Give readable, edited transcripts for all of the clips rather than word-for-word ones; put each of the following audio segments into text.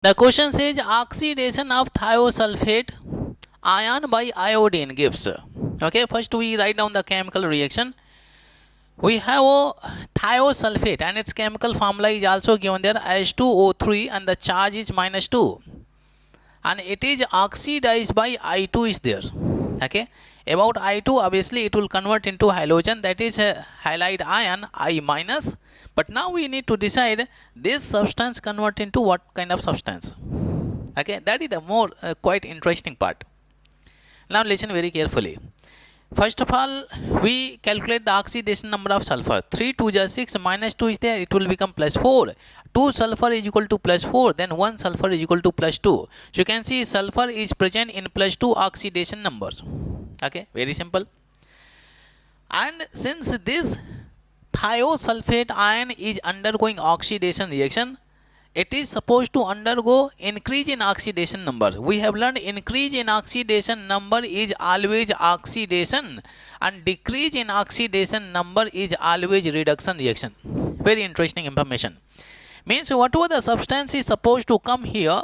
The question says oxidation of thiosulphate ion by iodine gives. Okay, first we write down the chemical reaction. We have a thiosulphate and its chemical formula is also given there, S2O3, and the charge is -2, and it is oxidized by I2 is there. Okay, about I2 obviously it will convert into halogen, that is a halide ion I minus. But now we need to decide this substance convert into what kind of substance. Okay, that is the more quite interesting part. Now listen very carefully. First of all, we calculate the oxidation number of sulfur. 3 2 is 6, minus 2 is there, it will become plus 4. 2 sulfur is equal to plus 4, then 1 sulfur is equal to plus 2. So you can see sulfur is present in plus 2 oxidation numbers. Okay, very simple. And since this thiosulphate ion is undergoing oxidation reaction, it is supposed to undergo increase in oxidation number. We have learned increase in oxidation number is always oxidation, and decrease in oxidation number is always reduction reaction. Very interesting information. Means whatever the substance is supposed to come here,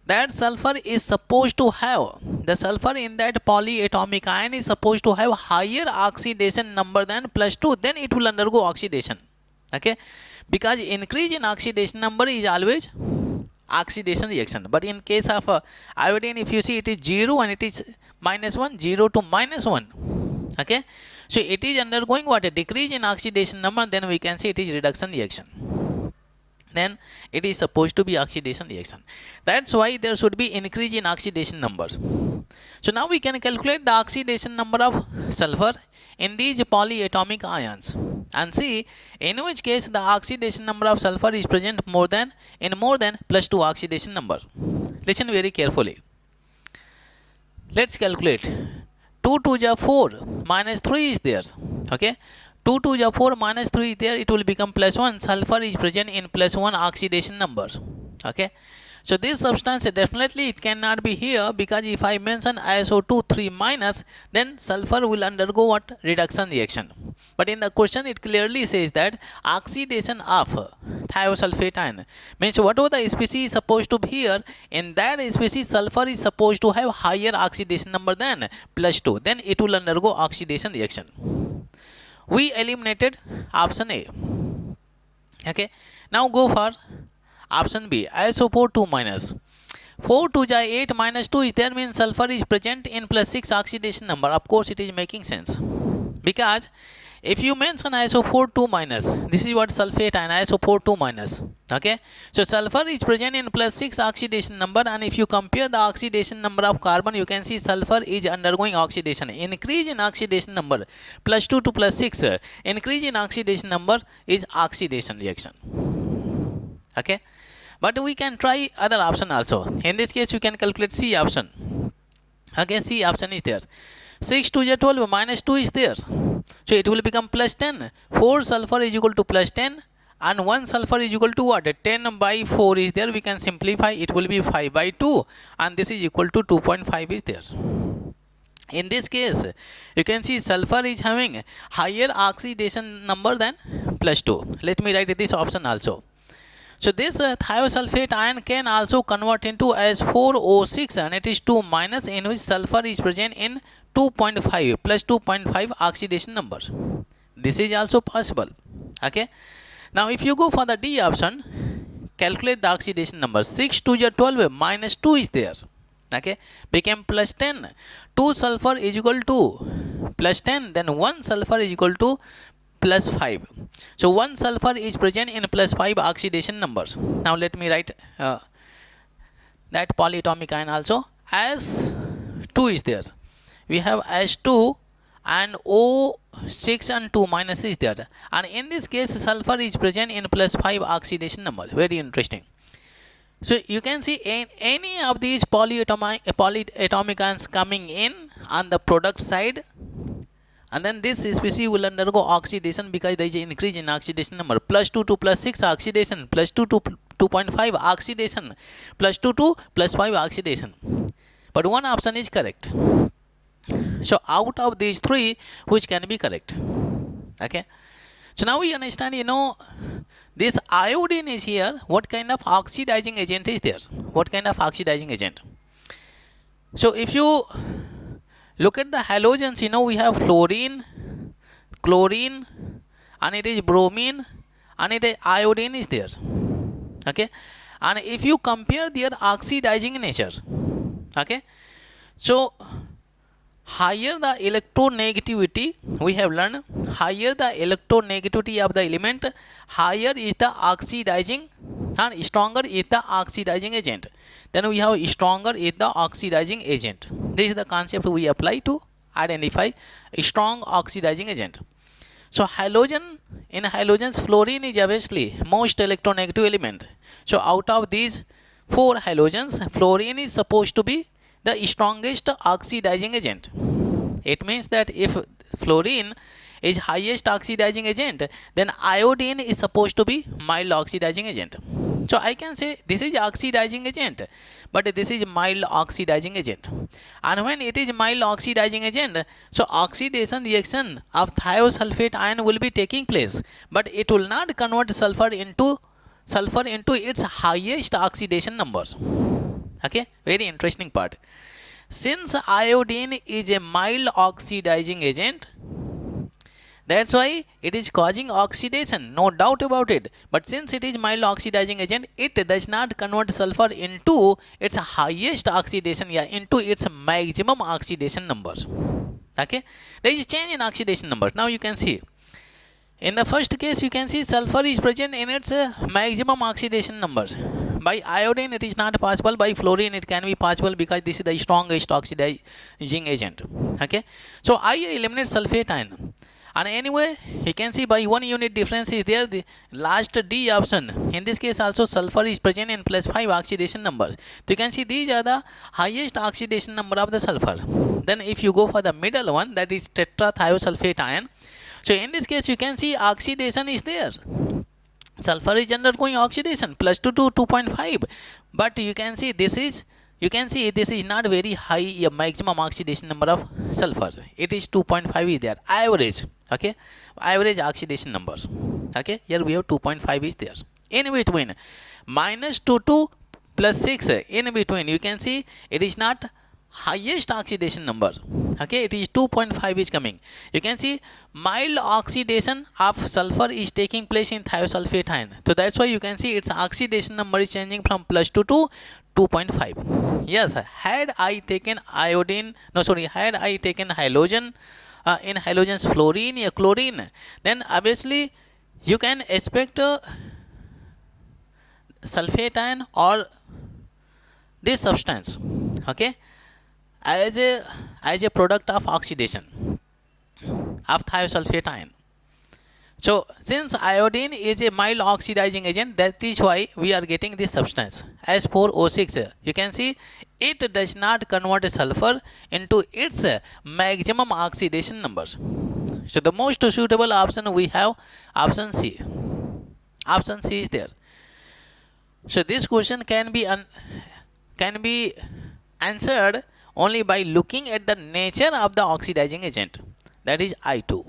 that sulfur is supposed to have, the sulfur in that polyatomic ion is supposed to have higher oxidation number than plus 2, then it will undergo oxidation. Okay, because increase in oxidation number is always oxidation reaction. But in case of iodine, if you see, it is 0 and it is -1, 0 to -1. Okay, so it is undergoing what, a decrease in oxidation number, then we can say it is reduction reaction, then it is supposed to be oxidation reaction. That's why there should be increase in oxidation numbers. So now we can calculate the oxidation number of sulfur in these polyatomic ions and see in which case the oxidation number of sulfur is present more than plus 2 oxidation number. Listen very carefully. Let's calculate. 2 2 is 4, minus 3 is there. Okay, 2 2 is 4, minus 3 is there, it will become plus 1. Sulfur is present in plus 1 oxidation numbers. Okay, so this substance definitely it cannot be here, because if I mention SO2 3 minus, then sulfur will undergo what, reduction reaction. But in the question it clearly says that oxidation of thiosulphate ion, means whatever the species is supposed to be here, in that species sulfur is supposed to have higher oxidation number than plus 2, then it will undergo oxidation reaction. We eliminated option A. Okay, now go for option B, SO4 2 minus. 4 2 is 8, minus 2 is there, means sulfur is present in plus 6 oxidation number. Of course it is making sense, because if you mention SO4 2 minus, this is what sulfate and SO4 2 minus. Okay, so sulfur is present in plus 6 oxidation number, and if you compare the oxidation number of carbon, you can see sulfur is undergoing oxidation. Increase in oxidation number, plus 2 to plus 6, increase in oxidation number is oxidation reaction. Okay, but we can try other option also. In this case you can calculate C option. Okay, C option is there. 6 2 is 12, minus 2 is there, so it will become plus 10. 4 sulfur is equal to plus 10, and 1 sulfur is equal to what, 10 by 4 is there, we can simplify, it will be 5 by 2, and this is equal to 2.5 is there. In this case you can see sulfur is having higher oxidation number than plus 2. Let me write this option also. So this thiosulphate ion can also convert into S4O6, and it is 2 minus, in which sulfur is present in 2.5 plus 2.5 oxidation numbers. This is also possible. Okay, now if you go for the D option, calculate the oxidation number. 6 2 is 12, minus 2 is there. Okay, became plus 10. 2 sulfur is equal to plus 10, then 1 sulfur is equal to plus 5. So 1 sulfur is present in plus 5 oxidation numbers. Now let me write that polyatomic ion also. S2 is there, we have S2 and O6 and 2 minus is there, and in this case sulfur is present in plus 5 oxidation number. Very interesting. So you can see any of these polyatomic ions coming in on the product side, and then this species will undergo oxidation, because there is an increase in oxidation number. Plus 2 to plus 6 oxidation, plus 2 to 2.5 oxidation, plus 2 to plus 5 oxidation. But one option is correct. So out of these three, which can be correct? Okay, So now we understand, this iodine is here. What kind of oxidizing agent is there? What kind of oxidizing agent? So if you look at the halogens, we have fluorine, chlorine, and it is bromine, and it is iodine is there. Okay, and if you compare their oxidizing nature, okay, so higher the electronegativity, we have learned, higher the electronegativity of the element, higher is the oxidizing and stronger is the oxidizing agent. Then we have stronger is the oxidizing agent. This is the concept we apply to identify a strong oxidizing agent. So halogen, in halogens, fluorine is obviously most electronegative element. So out of these 4 halogens, fluorine is supposed to be the strongest oxidizing agent. It means that if fluorine is highest oxidizing agent, then iodine is supposed to be mild oxidizing agent. So I can say this is oxidizing agent, but this is mild oxidizing agent. And when it is mild oxidizing agent, so oxidation reaction of thiosulphate ion will be taking place, but it will not convert sulfur into its highest oxidation numbers. Okay, very interesting part. Since iodine is a mild oxidizing agent, that's why it is causing oxidation, no doubt about it. But since it is mild oxidizing agent, it does not convert sulfur into its highest oxidation, into its maximum oxidation numbers. Okay, there is change in oxidation numbers. Now you can see, in the first case, you can see sulfur is present in its maximum oxidation numbers. By iodine, it is not possible. By fluorine, it can be possible because this is the strongest oxidizing agent. Okay, so I eliminate sulfate ion. And anyway, you can see by 1 unit difference is there, the last D option. In this case also sulfur is present in +5 oxidation numbers. So you can see these are the highest oxidation number of the sulfur. Then if you go for the middle one, that is tetrathiosulfate ion. So in this case you can see oxidation is there. Sulfur is undergoing oxidation +2 to 2.5. But you can see this is not very high maximum oxidation number of sulfur. It is 2.5 is there, average. Okay, average oxidation numbers. Okay, here we have 2.5 is there. In between -2 to +6, in between you can see it is not highest oxidation number. Okay, it is 2.5 is coming. You can see mild oxidation of sulfur is taking place in thiosulphate ion. So that's why you can see its oxidation number is changing from +2 to 2.5. Yes, had I taken halogen, in halogens fluorine, chlorine, then obviously you can expect sulfate ion or this substance, okay, as a product of oxidation of thiosulphate ion. So since iodine is a mild oxidizing agent, that is why we are getting this substance S2O32. You can see it does not convert sulfur into its maximum oxidation numbers. So the most suitable option we have option C. Option C is there. So this question can be answered only by looking at the nature of the oxidizing agent, that is I2.